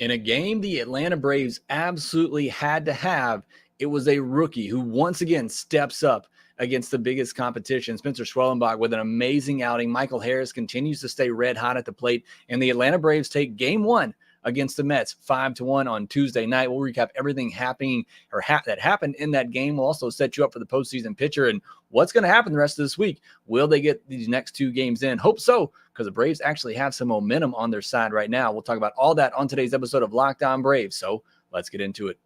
In a game the Atlanta Braves absolutely had to have, it was a rookie who once again steps up against the biggest competition. Spencer Schwellenbach with an amazing outing. Micahel Harris continues to stay red hot at the plate, and the Atlanta Braves take game one against the Mets 5-1 on Tuesday night. We'll recap everything happening that happened in that game. We'll also set you up for the postseason picture and what's going to happen the rest of this week. Will they get these next two games in? Hope so, because the Braves actually have some momentum on their side right now. We'll talk about all that on today's episode of Locked On Braves. So let's get into it.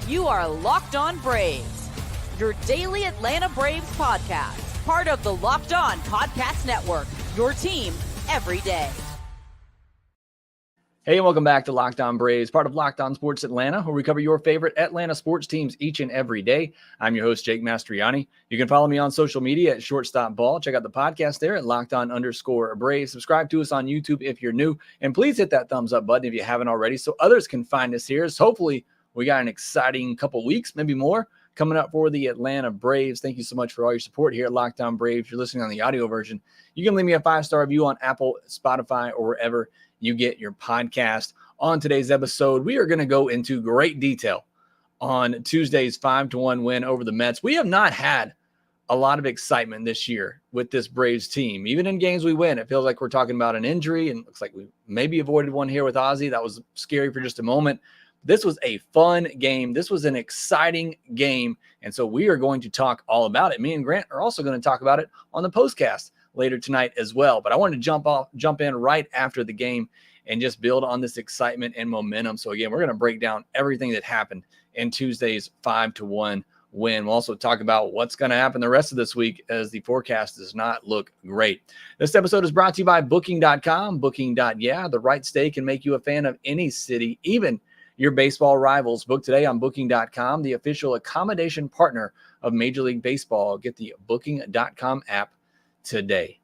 You are Locked On Braves, your daily Atlanta Braves podcast, part of the Locked On Podcast Network, your team every day. Hey, and welcome back to Locked On Braves, part of Locked On Sports Atlanta, where we cover your favorite Atlanta sports teams each and every day. I'm your host, Jake Mastriani. You can follow me on social media at Shortstop Ball. Check out the podcast there at LockedOn_Braves. Subscribe to us on YouTube if you're new, and please hit that thumbs up button if you haven't already so others can find us here. So hopefully we got an exciting couple weeks, maybe more, coming up for the Atlanta Braves. Thank you so much for all your support here at Locked On Braves. If you're listening on the audio version, you can leave me a 5-star review on Apple, Spotify, or wherever you get your podcast. On today's episode, we are going to go into great detail on Tuesday's 5-1 win over the Mets. We have not had a lot of excitement this year with this Braves team. Even in games we win, it feels like we're talking about an injury, and it looks like we maybe avoided one here with Ozzie. That was scary for just a moment. This was a fun game. This was an exciting game. And so we are going to talk all about it. Me and Grant are also going to talk about it on the postcast later tonight as well. But I wanted to jump in right after the game and just build on this excitement and momentum. So again, we're going to break down everything that happened in Tuesday's 5-1 win. We'll also talk about what's going to happen the rest of this week as the forecast does not look great. This episode is brought to you by Booking.com. Booking.yeah, the right stay can make you a fan of any city, even your baseball rivals. Book today on Booking.com, the official accommodation partner of Major League Baseball. Get the Booking.com app today.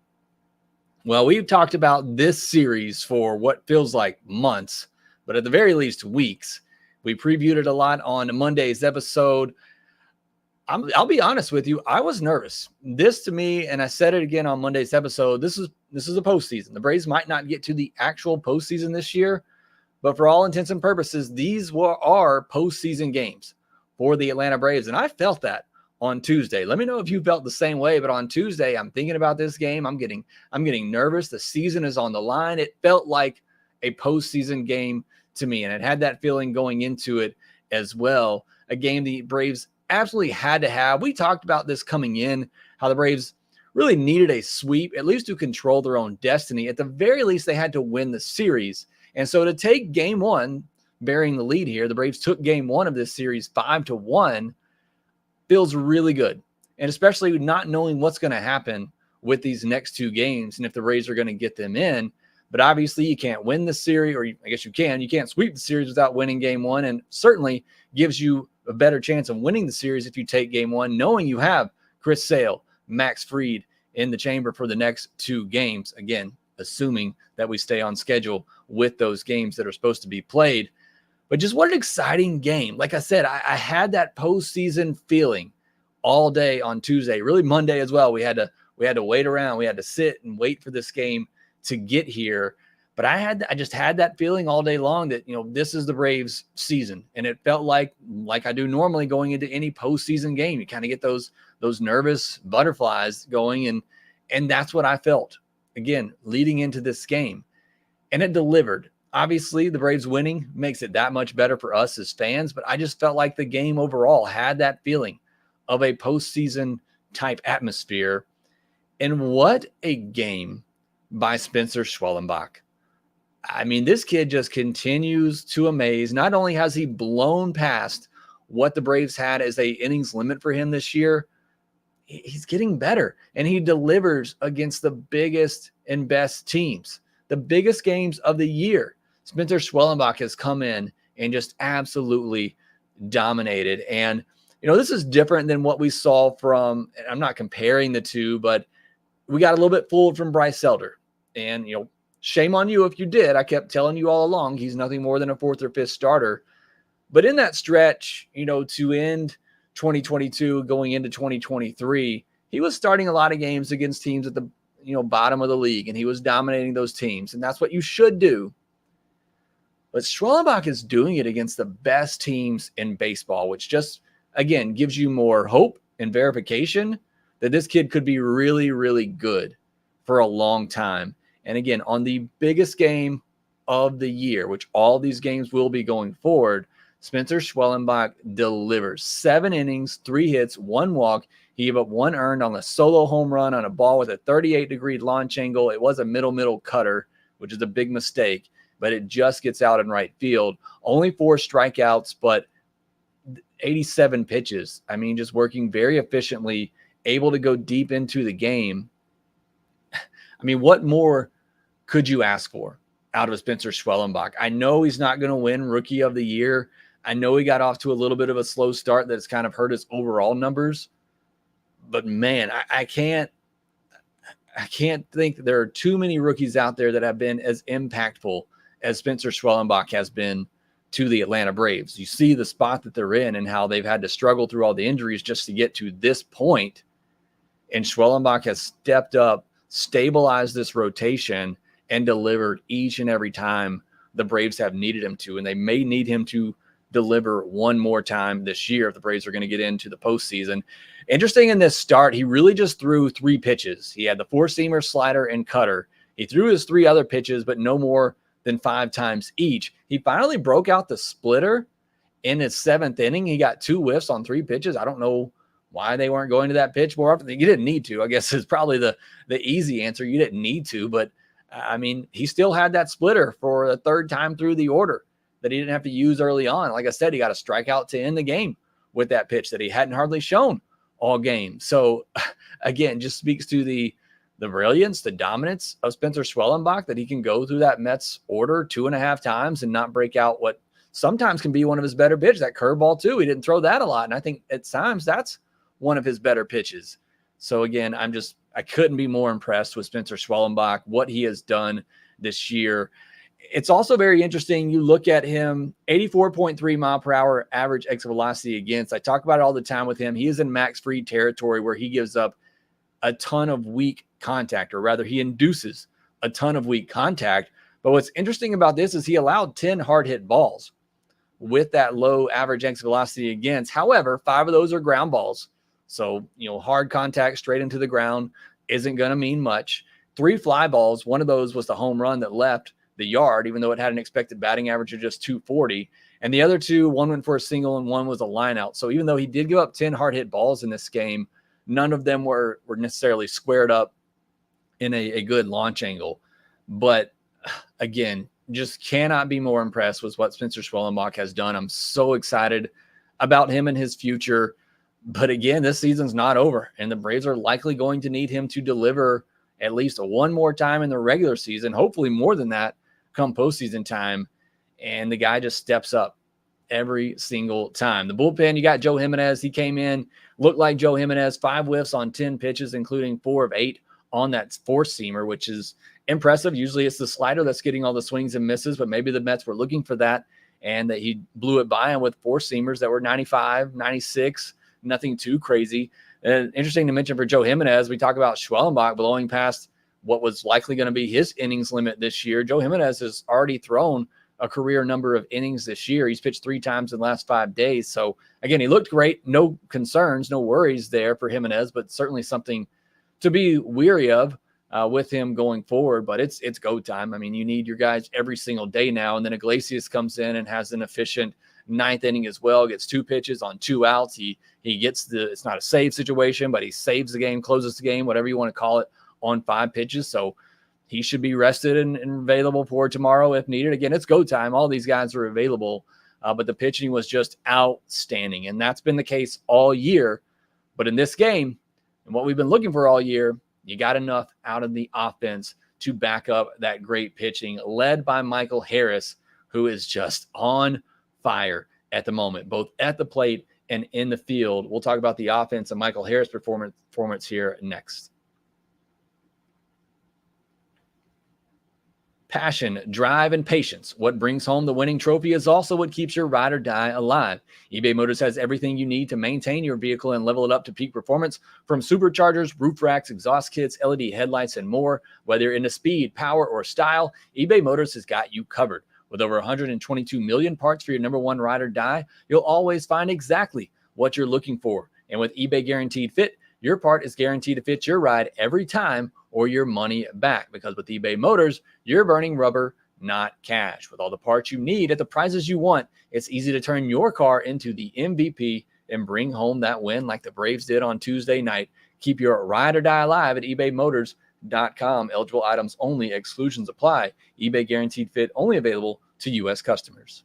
Well, we've talked about this series for what feels like months, but at the very least weeks. We previewed it a lot on Monday's episode. I'll be honest with you, I was nervous. This to me, and I said it again on Monday's episode, this is a postseason. The Braves might not get to the actual postseason this year, but for all intents and purposes, these are postseason games for the Atlanta Braves. And I felt that on Tuesday. Let me know if you felt the same way. But on Tuesday, I'm thinking about this game. I'm getting nervous. The season is on the line. It felt like a postseason game to me. And it had that feeling going into it as well. A game the Braves absolutely had to have. We talked about this coming in, how the Braves really needed a sweep, at least to control their own destiny. At the very least, they had to win the series. And so to take game one, bearing the lead here, the Braves took game one of this series 5-1, feels really good. And especially not knowing what's going to happen with these next two games and if the Braves are going to get them in. But obviously you can't win the series, or I guess you can't sweep the series without winning game one, and certainly gives you a better chance of winning the series if you take game one, knowing you have Chris Sale, Max Fried in the chamber for the next two games. Again, assuming that we stay on schedule with those games that are supposed to be played. But just what an exciting game. Like I said, I had that postseason feeling all day on Tuesday, really Monday as well. We had to wait around. We had to sit and wait for this game to get here. But I just had that feeling all day long that, this is the Braves season. And it felt like I do normally going into any postseason game. You kind of get those nervous butterflies going. And that's what I felt, again, leading into this game. And it delivered. Obviously, the Braves winning makes it that much better for us as fans, but I just felt like the game overall had that feeling of a postseason type atmosphere. And what a game by Spencer Schwellenbach. I mean, this kid just continues to amaze. Not only has he blown past what the Braves had as a innings limit for him this year, he's getting better, and he delivers against the biggest and best teams. The biggest games of the year, Spencer Schwellenbach has come in and just absolutely dominated. And, this is different than what we saw from, and I'm not comparing the two, but we got a little bit fooled from Bryce Elder. And, shame on you if you did. I kept telling you all along, he's nothing more than a fourth or fifth starter. But in that stretch, to end 2022 going into 2023, he was starting a lot of games against teams at the bottom of the league, and he was dominating those teams, and that's what you should do. But Schwellenbach is doing it against the best teams in baseball, which just, again, gives you more hope and verification that this kid could be really, really good for a long time. And again, on the biggest game of the year, which all these games will be going forward, Spencer Schwellenbach delivers 7 innings, 3 hits, 1 walk. He gave up 1 earned on a solo home run on a ball with a 38-degree launch angle. It was a middle cutter, which is a big mistake, but it just gets out in right field. Only 4 strikeouts, but 87 pitches. I mean, just working very efficiently, able to go deep into the game. I mean, what more could you ask for out of Spencer Schwellenbach? I know he's not going to win Rookie of the Year. I know he got off to a little bit of a slow start that's kind of hurt his overall numbers. But man, I can't think there are too many rookies out there that have been as impactful as Spencer Schwellenbach has been to the Atlanta Braves. You see the spot that they're in and how they've had to struggle through all the injuries just to get to this point. And Schwellenbach has stepped up, stabilized this rotation, and delivered each and every time the Braves have needed him to. And they may need him to deliver one more time this year if the Braves are going to get into the postseason. Interesting in this start, he really just threw 3 pitches. He had the 4-seamer, slider, and cutter. He threw his 3 other pitches, but no more than 5 times each. He finally broke out the splitter in his 7th inning. He got 2 whiffs on 3 pitches. I don't know why they weren't going to that pitch more often. You didn't need to, I guess, is probably the easy answer. You didn't need to, but I mean, he still had that splitter for the 3rd time through the order that he didn't have to use early on. Like I said, he got a strikeout to end the game with that pitch that he hadn't hardly shown all game. So again, just speaks to the brilliance, the dominance of Spencer Schwellenbach, that he can go through that Mets order 2.5 times and not break out what sometimes can be one of his better pitches, that curveball too. He didn't throw that a lot. And I think at times that's one of his better pitches. So again, I couldn't be more impressed with Spencer Schwellenbach, what he has done this year. It's also very interesting. You look at him, 84.3 mile per hour average exit velocity against. I talk about it all the time with him. He is in max free territory where he gives up a ton of weak contact, or rather he induces a ton of weak contact. But what's interesting about this is he allowed 10 hard hit balls with that low average exit velocity against. However, 5 of those are ground balls. So, hard contact straight into the ground isn't going to mean much. 3 fly balls. One of those was the home run that left the yard, even though it had an expected batting average of just 240. And the other 2, one went for a single and one was a line out. So even though he did give up 10 hard hit balls in this game, none of them were necessarily squared up in a good launch angle. But again, just cannot be more impressed with what Spencer Schwellenbach has done. I'm so excited about him and his future. But again, this season's not over, and the Braves are likely going to need him to deliver at least 1 more time in the regular season, hopefully more than that come postseason time. And the guy just steps up every single time. The bullpen, you got Joe Jimenez. He came in, looked like Joe Jimenez, 5 whiffs on 10 pitches, including 4 of 8 on that 4-seamer, which is impressive. Usually it's the slider that's getting all the swings and misses, but maybe the Mets were looking for that, and that he blew it by him with 4-seamers that were 95, 96, nothing too crazy. And interesting to mention for Joe Jimenez, we talk about Schwellenbach blowing past what was likely going to be his innings limit this year. Joe Jimenez has already thrown a career number of innings this year. He's pitched 3 times in the last 5 days. So again, he looked great. No concerns, no worries there for Jimenez, but certainly something to be weary of with him going forward. But it's go time. I mean, you need your guys every single day now. And then Iglesias comes in and has an efficient 9th inning as well, gets 2 pitches on 2 outs. He gets it's not a save situation, but he saves the game, closes the game, whatever you want to call it, on 5 pitches. So he should be rested and available for tomorrow if needed. Again, it's go time. All these guys are available, but the pitching was just outstanding. And that's been the case all year. But in this game, and what we've been looking for all year, you got enough out of the offense to back up that great pitching, led by Micahel Harris, who is just on fire at the moment, both at the plate and in the field. We'll talk about the offense and Micahel Harris' performance here next. Passion, drive, and patience. What brings home the winning trophy is also what keeps your ride or die alive. eBay Motors has everything you need to maintain your vehicle and level it up to peak performance, from superchargers, roof racks, exhaust kits, LED headlights, and more. Whether you're into speed, power, or style, eBay Motors has got you covered. With over 122 million parts for your number one ride or die, you'll always find exactly what you're looking for. And with eBay Guaranteed Fit, your part is guaranteed to fit your ride every time or your money back. Because with eBay Motors, you're burning rubber, not cash. With all the parts you need at the prices you want, it's easy to turn your car into the MVP and bring home that win like the Braves did on Tuesday night. Keep your ride or die alive at ebaymotors.com. Eligible items only. Exclusions apply. eBay Guaranteed Fit only available to U.S. customers.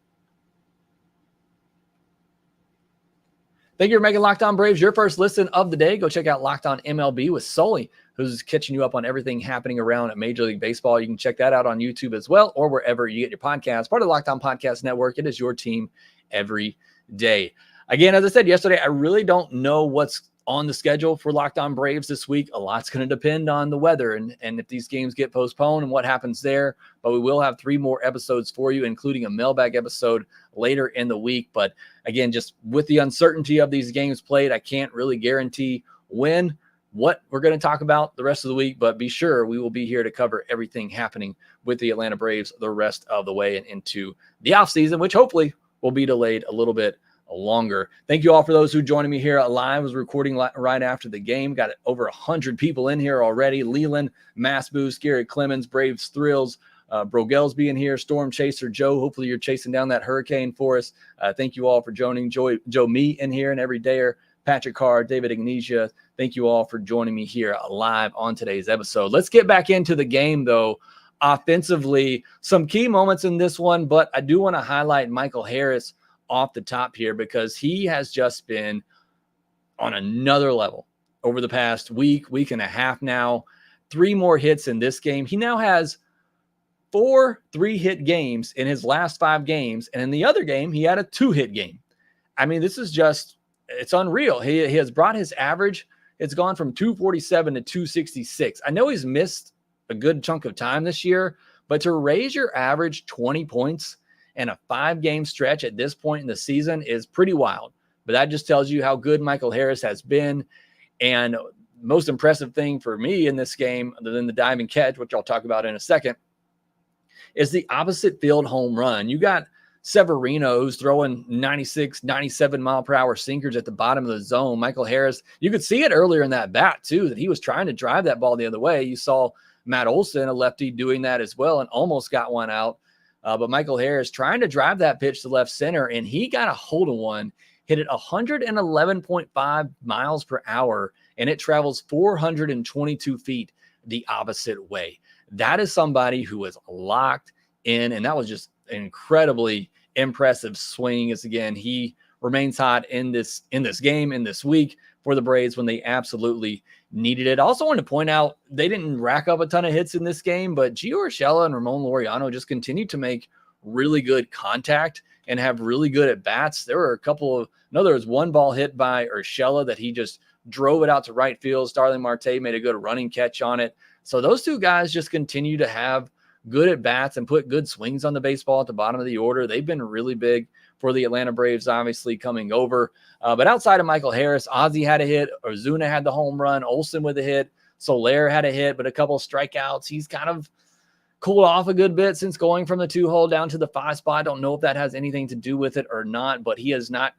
Thank you for making Locked On Braves your first listen of the day. Go check out Locked On MLB with Sully, who's catching you up on everything happening around Major League Baseball. You can check that out on YouTube as well, or wherever you get your podcasts. Part of the Locked On Podcast Network. It is your team every day. Again, as I said yesterday, I really don't know what's on the schedule for Locked On Braves this week. A lot's going to depend on the weather and if these games get postponed and what happens there. But we will have 3 more episodes for you, including a mailbag episode later in the week. But again, just with the uncertainty of these games played, I can't really guarantee what we're going to talk about the rest of the week. But be sure we will be here to cover everything happening with the Atlanta Braves the rest of the way and into the offseason, which hopefully will be delayed a little bit longer. Thank you all for those who joined me here live. I was recording right after the game. Got over 100 people in here already. Leland, Mass Boost, Garrett Clemens, Braves Thrills, Brogel's being here, Storm Chaser Joe. Hopefully you're chasing down that hurricane for us. Thank you all for joining. Joe Me in here and Everydayer, Patrick Carr, David Ignatia. Thank you all for joining me here live on today's episode. Let's get back into the game though. Offensively, some key moments in this one, but I do want to highlight Micahel Harris off the top here because he has just been on another level over the past week and a half now. 3 more hits in this game. He now has 4 3-hit games in his last 5 games. And in the other game, he had a 2-hit game. I mean, this is just, it's unreal. He has brought his average. It's gone from 247 to 266. I know he's missed a good chunk of time this year, but to raise your average 20 points and a 5-game stretch at this point in the season is pretty wild. But that just tells you how good Micahel Harris has been. And most impressive thing for me in this game, other than the diving catch, which I'll talk about in a second, is the opposite field home run. You got Severino, who's throwing 96, 97 mile per hour sinkers at the bottom of the zone. Micahel Harris, you could see it earlier in that bat too, that he was trying to drive that ball the other way. You saw Matt Olson, a lefty, doing that as well and almost got one out. But Micahel Harris trying to drive that pitch to left center, and he got a hold of one, hit it 111.5 miles per hour, and it travels 422 feet the opposite way. That is somebody who was locked in, and that was just an incredibly impressive swing. As again, he remains hot in this game, in this week for the Braves when they absolutely needed it. I also want to point out they didn't rack up a ton of hits in this game, but Gio Urshela and Ramon Laureano just continued to make really good contact and have really good at bats. There were there was one ball hit by Urshela that he just drove it out to right field. Starling Marte made a good running catch on it. So those two guys just continue to have good at bats and put good swings on the baseball at the bottom of the order. They've been really big for the Atlanta Braves, obviously coming over. But outside of Micahel Harris, Ozzie had a hit, Ozuna had the home run, Olsen with a hit, Soler had a hit, but a couple of strikeouts. He's kind of cooled off a good bit since going from the 2-hole down to the 5 spot. I don't know if that has anything to do with it or not, but he has not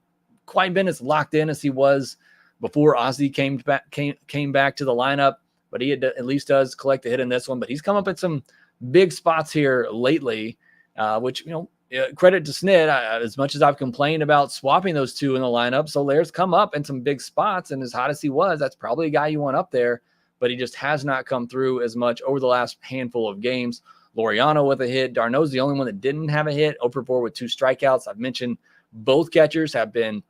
quite been as locked in as he was before Ozzie came back to the lineup. But he at least does collect a hit in this one. But he's come up at some big spots here lately, which, credit to Snit. As much as I've complained about swapping those two in the lineup, Soler's come up in some big spots, and as hot as he was, that's probably a guy you want up there, but he just has not come through as much over the last handful of games. Laureano with a hit. Darno's the only one that didn't have a hit, 0-for-4 with 2 strikeouts. I've mentioned both catchers have been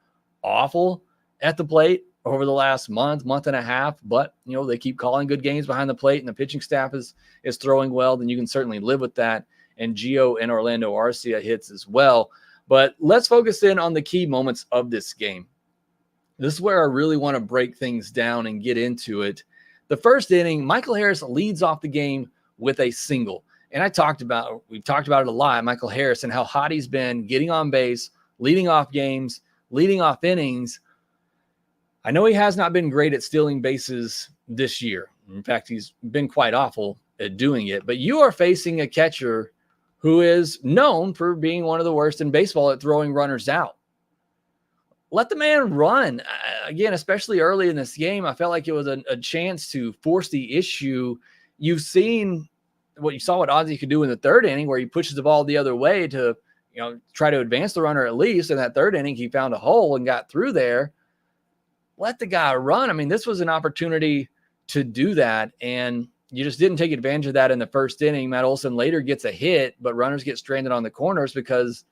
awful at the plate over the last month and a half, but they keep calling good games behind the plate and the pitching staff is throwing well, then you can certainly live with that. And Gio and Orlando Arcia hits as well. But let's focus in on the key moments of this game. This is where I really want to break things down and get into it. The first inning, Micahel Harris leads off the game with a single. And we've talked about it a lot, Micahel Harris, and how hot he's been getting on base, leading off games, leading off innings. I know he has not been great at stealing bases this year. In fact, he's been quite awful at doing it. But you are facing a catcher who is known for being one of the worst in baseball at throwing runners out. Let the man run. Again, especially early in this game, I felt like it was a chance to force the issue. You've seen what Ozzie could do in the third inning, where he pushes the ball the other way to, try to advance the runner at least. In that third inning, he found a hole and got through there. Let the guy run. I mean, this was an opportunity to do that, and you just didn't take advantage of that in the first inning. Matt Olson later gets a hit, but runners get stranded on the corners because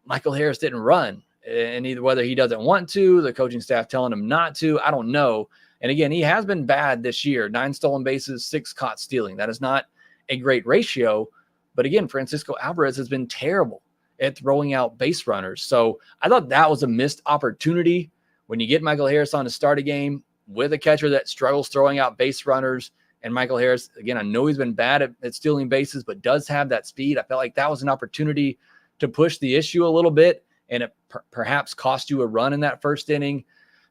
Micahel Harris didn't run. And either whether he doesn't want to, the coaching staff telling him not to, I don't know. And again, he has been bad this year. 9 stolen bases, 6 caught stealing. That is not a great ratio. But again, Francisco Alvarez has been terrible at throwing out base runners. So I thought that was a missed opportunity when you get Micahel Harris on to start a game with a catcher that struggles throwing out base runners. And Micahel Harris, again, I know he's been bad at stealing bases, but does have that speed. I felt like that was an opportunity to push the issue a little bit, and it perhaps cost you a run in that first inning.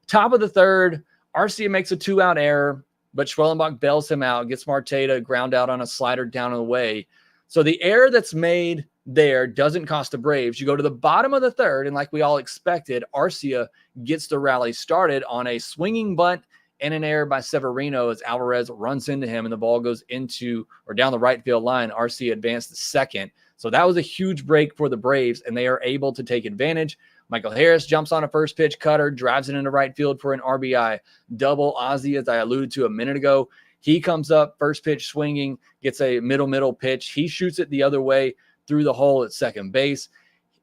Top of the third, Arcia makes a 2-out error, but Schwellenbach bails him out, gets Marte to ground out on a slider down and away. So the error that's made there doesn't cost the Braves. You go to the bottom of the third, and like we all expected, Arcia gets the rally started on a swinging bunt and an error by Severino as Alvarez runs into him, and the ball goes into or down the right field line. Arcia advanced to second. So that was a huge break for the Braves, and they are able to take advantage. Micahel Harris jumps on a first pitch cutter, drives it into right field for an RBI double. Ozzie, as I alluded to a minute ago, he comes up, first pitch swinging, gets a middle pitch. He shoots it the other way through the hole at second base,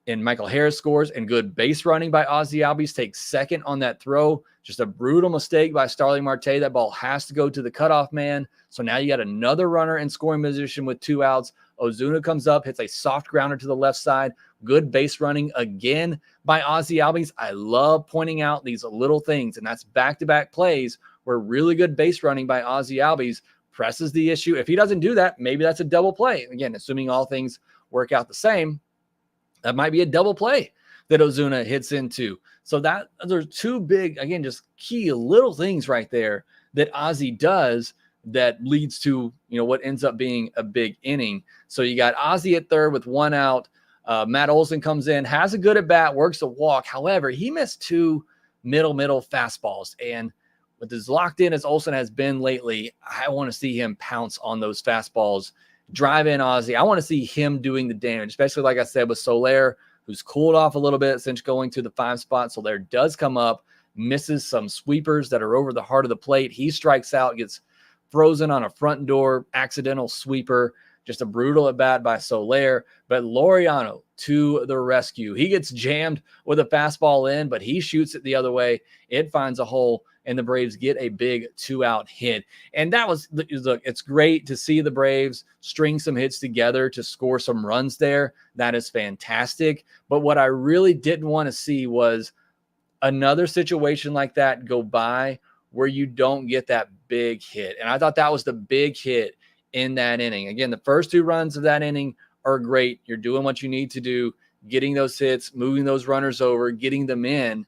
and Micahel Harris scores, and good base running by Ozzie Albies takes second on that throw. Just a brutal mistake by Starling Marte. That ball has to go to the cutoff man. So now you got another runner in scoring position with 2 outs. Ozuna comes up, hits a soft grounder to the left side. Good base running again by Ozzie Albies. I love pointing out these little things, and that's back-to-back plays where really good base running by Ozzie Albies presses the issue. If he doesn't do that, maybe that's a double play. Again, assuming all things work out the same, that might be a double play that Ozuna hits into. So those are 2 big, again, just key little things right there that Ozzie does that leads to, what ends up being a big inning. So you got Ozzie at third with 1 out. Matt Olson comes in, has a good at bat, works a walk. However, he missed 2 middle fastballs. And with as locked in as Olson has been lately, I want to see him pounce on those fastballs, drive in Ozzie. I want to see him doing the damage, especially like I said with Soler, who's cooled off a little bit since going to the 5 spot. Soler does come up, misses some sweepers that are over the heart of the plate. He strikes out, gets frozen on a front door, accidental sweeper. Just a brutal at bat by Soler. But Laureano to the rescue. He gets jammed with a fastball in, but he shoots it the other way. It finds a hole, and the Braves get a big 2-out hit. And that was, look, it's great to see the Braves string some hits together to score some runs there. That is fantastic. But what I really didn't want to see was another situation like that go by where you don't get that big hit. And I thought that was the big hit in that inning. Again, the first 2 runs of that inning are great. You're doing what you need to do, getting those hits, moving those runners over, getting them in.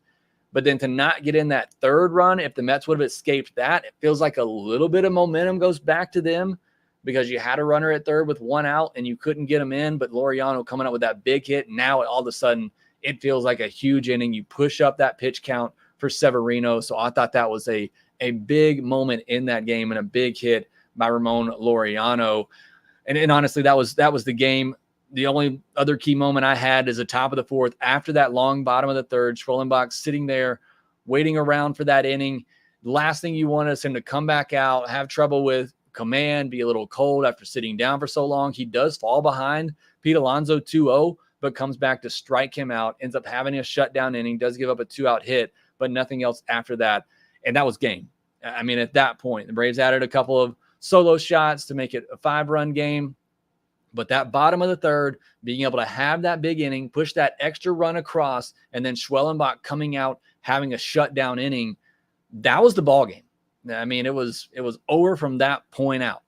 But then to not get in that third run, if the Mets would have escaped that, it feels like a little bit of momentum goes back to them because you had a runner at third with 1 out and you couldn't get him in. But Laureano coming up with that big hit. Now all of a sudden it feels like a huge inning. You push up that pitch count for Severino. So I thought that was a big moment in that game and a big hit by Ramon Laureano. And honestly, that was the game. The only other key moment I had is the top of the fourth. After that long bottom of the third, Schwellenbach sitting there waiting around for that inning. The last thing you want is him to come back out, have trouble with command, be a little cold after sitting down for so long. He does fall behind Pete Alonso 2-0, but comes back to strike him out, ends up having a shutdown inning, does give up a 2-out hit, but nothing else after that. And that was game. I mean, at that point, the Braves added a couple of solo shots to make it a 5-run game. But that bottom of the third, being able to have that big inning, push that extra run across, and then Schwellenbach coming out, having a shutdown inning, that was the ball game. I mean, it was over from that point out.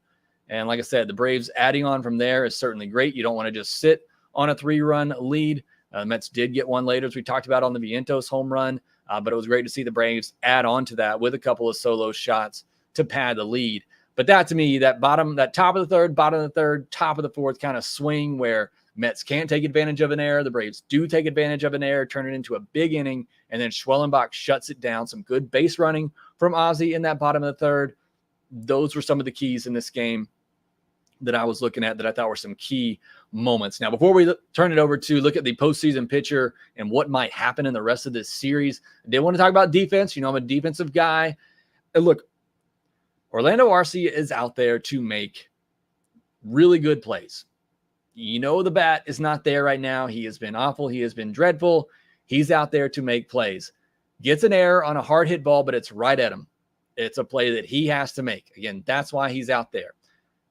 And like I said, the Braves adding on from there is certainly great. You don't want to just sit on a 3-run lead. The Mets did get one later, as we talked about on the Vientos home run. But it was great to see the Braves add on to that with a couple of solo shots to pad the lead. But that, to me, that top of the third, bottom of the third, top of the fourth kind of swing where Mets can't take advantage of an error. The Braves do take advantage of an error, turn it into a big inning, and then Schwellenbach shuts it down. Some good base running from Ozzie in that bottom of the third. Those were some of the keys in this game that I was looking at that I thought were some key moments. Now, before we turn it over to look at the postseason pitcher and what might happen in the rest of this series, I did want to talk about defense. You know, I'm a defensive guy. And look, Orlando Arcia is out there to make really good plays. You know, the bat is not there right now. He has been awful. He has been dreadful. He's out there to make plays. Gets an error on a hard hit ball, but it's right at him. It's a play that he has to make. Again, that's why he's out there.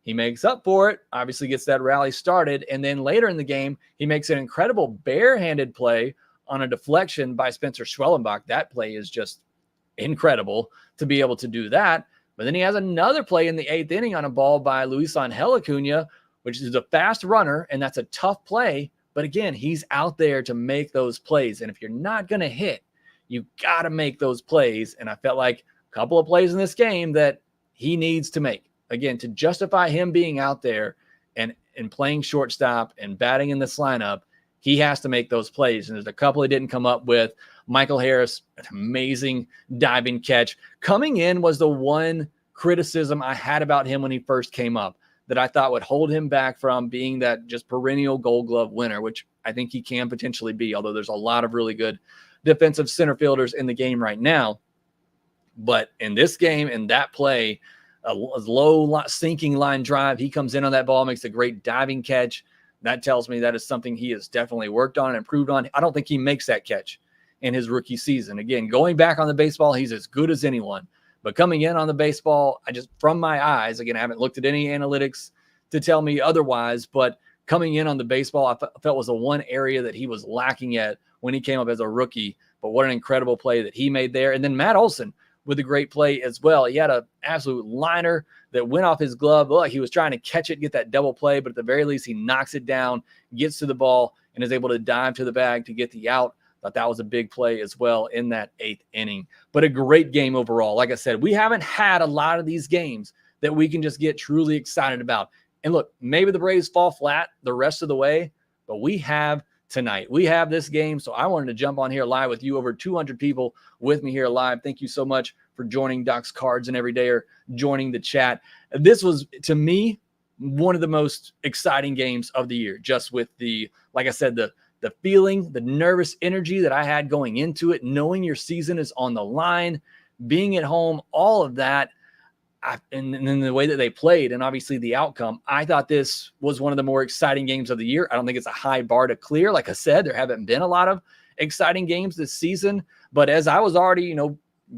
He makes up for it, obviously gets that rally started, and then later in the game, he makes an incredible barehanded play on a deflection by Spencer Schwellenbach. That play is just incredible to be able to do that. But then he has another play in the 8th inning on a ball by Luis Angel Acuna, which is a fast runner, and that's a tough play. But again, he's out there to make those plays. And if you're not going to hit, you've got to make those plays. And I felt like a couple of plays in this game that he needs to make. Again, to justify him being out there and playing shortstop and batting in this lineup, he has to make those plays. And there's a couple he didn't come up with. Micahel Harris, an amazing diving catch. Coming in was the one criticism I had about him when he first came up that I thought would hold him back from being that just perennial Gold Glove winner, which I think he can potentially be, although there's a lot of really good defensive center fielders in the game right now. But in this game, in that play, a low sinking line drive, he comes in on that ball, makes a great diving catch. That tells me that is something he has definitely worked on and improved on. I don't think he makes that catch in his rookie season. Again, going back on the baseball, he's as good as anyone. But coming in on the baseball, from my eyes, again, I haven't looked at any analytics to tell me otherwise, but coming in on the baseball, I felt was the one area that he was lacking at when he came up as a rookie. But what an incredible play that he made there. And then Matt Olson with a great play as well. He had an absolute liner that went off his glove. Look, he was trying to catch it, get that double play, but at the very least, he knocks it down, gets to the ball, and is able to dive to the bag to get the out. Thought that was a big play as well in that 8th inning. But a great game overall. Like I said, we haven't had a lot of these games that we can just get truly excited about. And look, maybe the Braves fall flat the rest of the way, but we have tonight. We have this game, so I wanted to jump on here live with you. Over 200 people with me here live. Thank you so much for joining Doc's Cards and Everyday or joining the chat. This was, to me, one of the most exciting games of the year, just with the, like I said, the feeling, the nervous energy that I had going into it, knowing your season is on the line, being at home, all of that. And then the way that they played and obviously the outcome, I thought this was one of the more exciting games of the year. I don't think it's a high bar to clear. Like I said, there haven't been a lot of exciting games this season. But as I was already,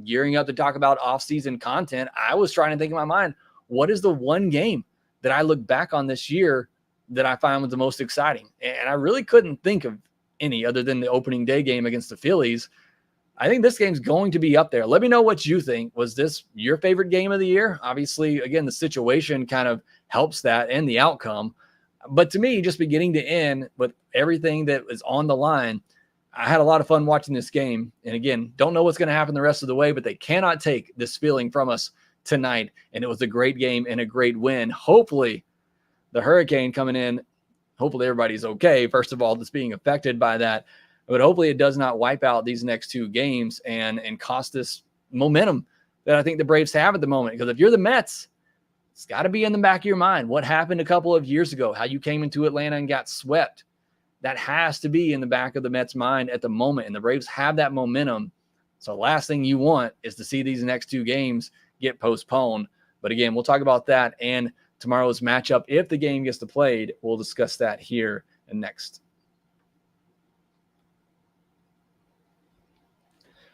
gearing up to talk about off-season content, I was trying to think in my mind, what is the one game that I look back on this year that I find was the most exciting? And I really couldn't think of any other than the opening day game against the Phillies. I think this game's going to be up there. Let me know what you think. Was this your favorite game of the year? Obviously, again, the situation kind of helps that and the outcome. But to me, just beginning to end with everything that is on the line, I had a lot of fun watching this game. And again, don't know what's going to happen the rest of the way, but they cannot take this feeling from us tonight. And it was a great game and a great win. Hopefully, the hurricane coming in, hopefully everybody's okay. First of all, that's being affected by that. But hopefully it does not wipe out these next two games and cost us momentum that I think the Braves have at the moment. Because if you're the Mets, it's got to be in the back of your mind. What happened a couple of years ago, how you came into Atlanta and got swept. That has to be in the back of the Mets' mind at the moment. And the Braves have that momentum. So the last thing you want is to see these next two games get postponed. But again, we'll talk about that and tomorrow's matchup. If the game gets played, we'll discuss that here and next.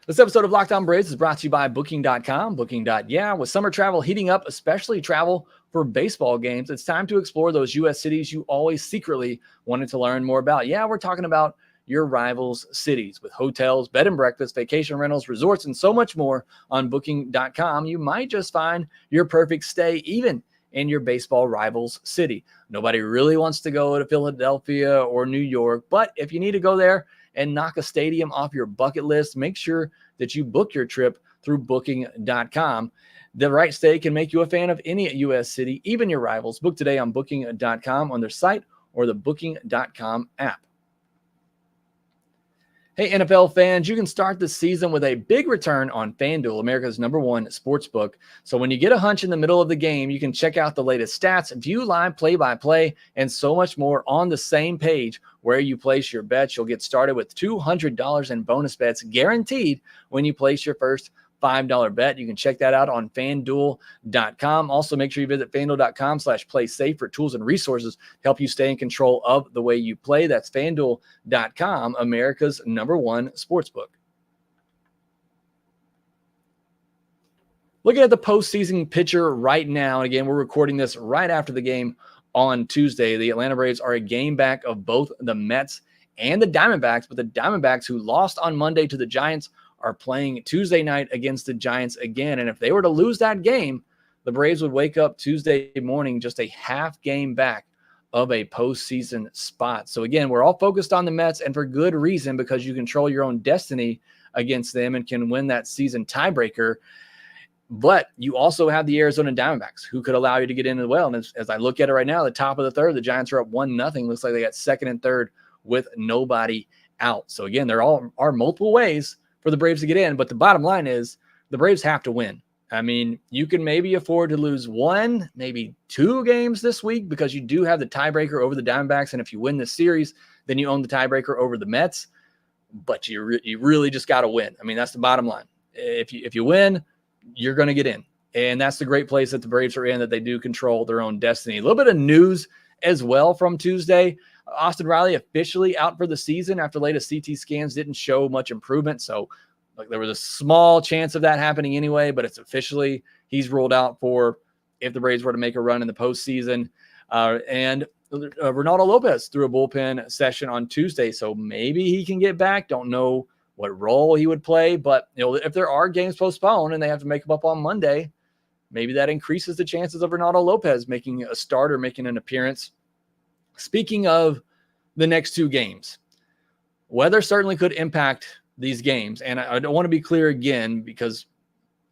This episode of Locked On Braves is brought to you by Booking.com. Booking.yeah. With summer travel heating up, especially travel for baseball games, it's time to explore those U.S. cities you always secretly wanted to learn more about. Yeah, we're talking about your rivals' cities with hotels, bed and breakfast, vacation rentals, resorts, and so much more on Booking.com. You might just find your perfect stay, even in your baseball rivals city. Nobody really wants to go to Philadelphia or New York, but if you need to go there and knock a stadium off your bucket list, make sure that you book your trip through booking.com. The right stay can make you a fan of any U.S. city, even your rivals. Book today on booking.com on their site or the booking.com app. Hey, NFL fans, you can start the season with a big return on FanDuel, America's #1 sportsbook. So when you get a hunch in the middle of the game, you can check out the latest stats, view live play-by-play, and so much more on the same page where you place your bets. You'll get started with $200 in bonus bets guaranteed when you place your first $5 bet. You can check that out on FanDuel.com. Also, make sure you visit FanDuel.com/playsafe for tools and resources to help you stay in control of the way you play. That's FanDuel.com, America's #1 sportsbook. Looking at the postseason picture right now, and again, we're recording this right after the game on Tuesday. The Atlanta Braves are a game back of both the Mets and the Diamondbacks, but the Diamondbacks, who lost on Monday to the Giants, are playing Tuesday night against the Giants again. And if they were to lose that game, the Braves would wake up Tuesday morning just a half game back of a postseason spot. So again, we're all focused on the Mets, and for good reason, because you control your own destiny against them and can win that season tiebreaker. But you also have the Arizona Diamondbacks, who could allow you to get in as well. And as I look at it right now, the top of the third, the Giants are up 1-0. Looks like they got second and third with nobody out. So again, there are multiple ways for the Braves to get in, but the bottom line is the Braves have to win. I mean, you can maybe afford to lose one, maybe 2 games this week because you do have the tiebreaker over the Diamondbacks, and if you win this series, then you own the tiebreaker over the Mets. But you really just got to win. I mean, that's the bottom line. If you win, you're going to get in, and that's the great place that the Braves are in, that they do control their own destiny. A little bit of news as well from Tuesday. Austin Riley officially out for the season after latest CT scans didn't show much improvement. So there was a small chance of that happening anyway, but it's officially, he's ruled out for if the Braves were to make a run in the postseason. And Ronaldo Lopez threw a bullpen session on Tuesday, so maybe he can get back. Don't know what role he would play, but if there are games postponed and they have to make them up on Monday, maybe that increases the chances of Ronaldo Lopez making a start or making an appearance. Speaking of the next 2 games, weather certainly could impact these games. And I don't want to be clear again, because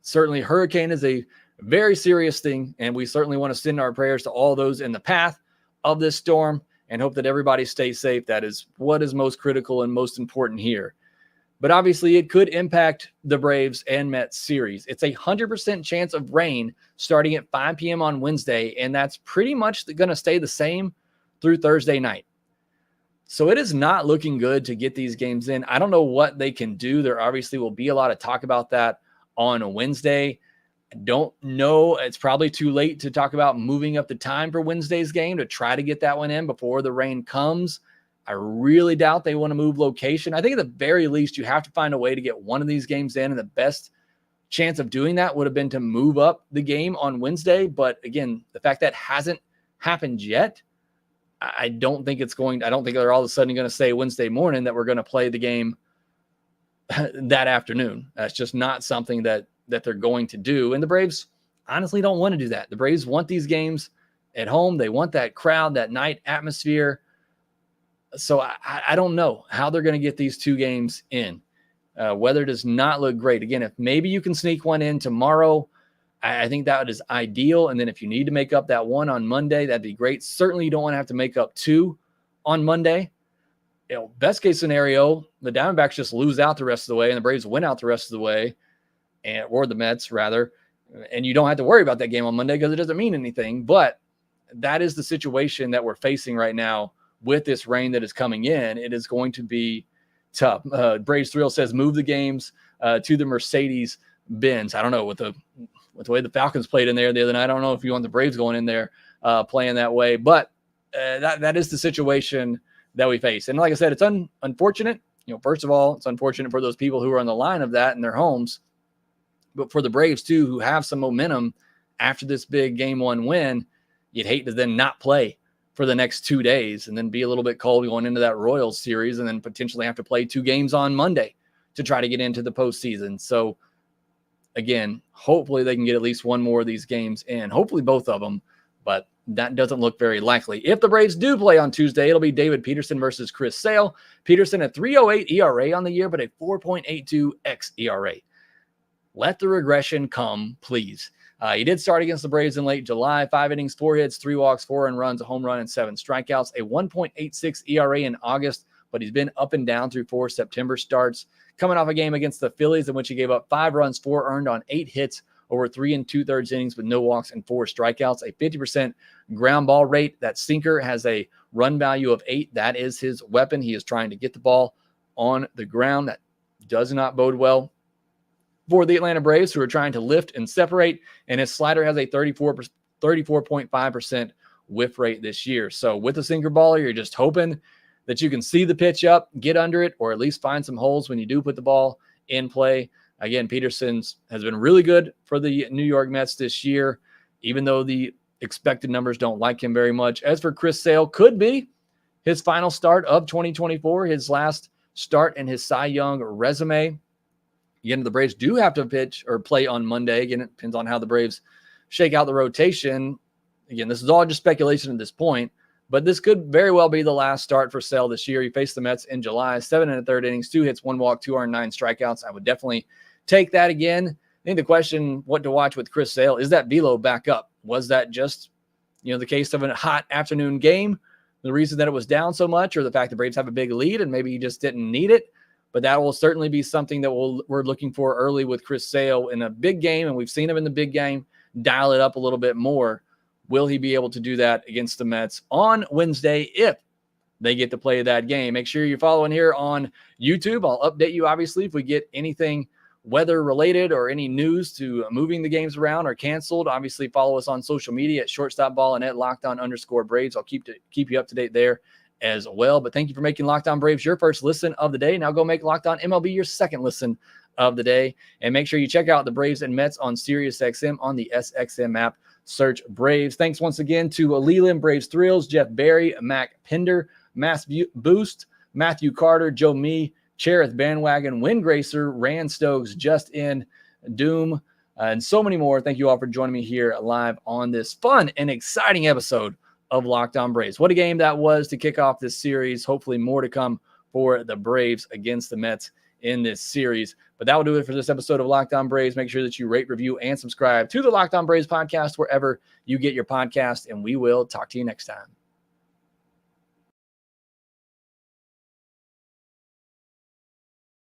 certainly hurricane is a very serious thing, and we certainly want to send our prayers to all those in the path of this storm and hope that everybody stays safe. That is what is most critical and most important here. But obviously it could impact the Braves and Mets series. It's 100% chance of rain starting at 5 p.m. on Wednesday, and that's pretty much going to stay the same through Thursday night. So it is not looking good to get these games in. I don't know what they can do. There obviously will be a lot of talk about that on a Wednesday. I don't know. It's probably too late to talk about moving up the time for Wednesday's game to try to get that one in before the rain comes. I really doubt they want to move location. I think at the very least, you have to find a way to get one of these games in, and the best chance of doing that would have been to move up the game on Wednesday. But again, the fact that hasn't happened yet, I don't think they're all of a sudden going to say Wednesday morning that we're going to play the game that afternoon. That's just not something that they're going to do. And the Braves honestly don't want to do that. The Braves want these games at home. They want that crowd, that night atmosphere. So I don't know how they're going to get these 2 games in. Weather does not look great. Again, if maybe you can sneak one in tomorrow, I think that is ideal. And then if you need to make up that one on Monday, that'd be great. Certainly you don't want to have to make up 2 on Monday. Best case scenario, the Diamondbacks just lose out the rest of the way and the Braves win out the rest of the way, or the Mets rather. And you don't have to worry about that game on Monday because it doesn't mean anything. But that is the situation that we're facing right now with this rain that is coming in. It is going to be tough. Braves Thrill says move the games to the Mercedes-Benz. I don't know, with the way the Falcons played in there the other night, I don't know if you want the Braves going in there playing that way, but that is the situation that we face. And like I said, it's unfortunate. First of all, it's unfortunate for those people who are on the line of that in their homes, but for the Braves too, who have some momentum after this big game 1 win, you'd hate to then not play for the next 2 days and then be a little bit cold going into that Royals series and then potentially have to play 2 games on Monday to try to get into the postseason. So again, hopefully they can get at least one more of these games in, hopefully both of them. but that doesn't look very likely. If the Braves do play on Tuesday, it'll be David Peterson versus Chris Sale. Peterson a 3.08 ERA on the year, but a 4.82 xERA. Let the regression come, please. He did start against the Braves in late July. 5 innings, 4 hits, 3 walks, 4 earned runs, a home run, and 7 strikeouts. A 1.86 ERA in August, but he's been up and down through 4 September starts. Coming off a game against the Phillies in which he gave up 5 runs, 4 earned on 8 hits, over 3 2/3 innings with no walks and 4 strikeouts, a 50% ground ball rate. That sinker has a run value of 8. That is his weapon. He is trying to get the ball on the ground. That does not bode well for the Atlanta Braves, who are trying to lift and separate. And his slider has a 34.5% whiff rate this year. So with a sinker baller, you're just hoping that you can see the pitch up, get under it, or at least find some holes when you do put the ball in play. Again, Peterson's has been really good for the New York Mets this year, even though the expected numbers don't like him very much. As for Chris Sale, could be his final start of 2024, his last start in his Cy Young resume. Again, the Braves do have to pitch or play on Monday. Again, it depends on how the Braves shake out the rotation. Again, this is all just speculation at this point, but this could very well be the last start for Sale this year. He faced the Mets in July, 7 1/3 innings, 2 hits, 1 walk, 2 earned, 9 strikeouts. I would definitely take that again. I think the question, what to watch with Chris Sale, is that velo back up? Was that just, the case of a hot afternoon game, the reason that it was down so much, or the fact the Braves have a big lead and maybe he just didn't need it? But that will certainly be something that we're looking for early with Chris Sale in a big game, and we've seen him in the big game dial it up a little bit more. Will he be able to do that against the Mets on Wednesday if they get to play that game? Make sure you're following here on YouTube. I'll update you, obviously, if we get anything weather related or any news to moving the games around or canceled. Obviously, follow us on social media at Shortstop Ball and at @LockedOn_Braves. I'll keep you up to date there as well. But thank you for making Locked On Braves your first listen of the day. Now go make Locked On MLB your second listen of the day. And make sure you check out the Braves and Mets on SiriusXM on the SXM app. Search Braves. Thanks once again to Leland Braves Thrills, Jeff Barry, Mac Pinder, Mass Boost, Matthew Carter, Joe Mee, Cherith Bandwagon, Windgracer, Rand Stokes, Just In, Doom, and so many more. Thank you all for joining me here live on this fun and exciting episode of Locked On Braves. What a game that was to kick off this series. Hopefully more to come for the Braves against the Mets in this series. But that will do it for this episode of Locked On Braves. Make sure that you rate, review, and subscribe to the Locked On Braves podcast wherever you get your podcast, and we will talk to you next time.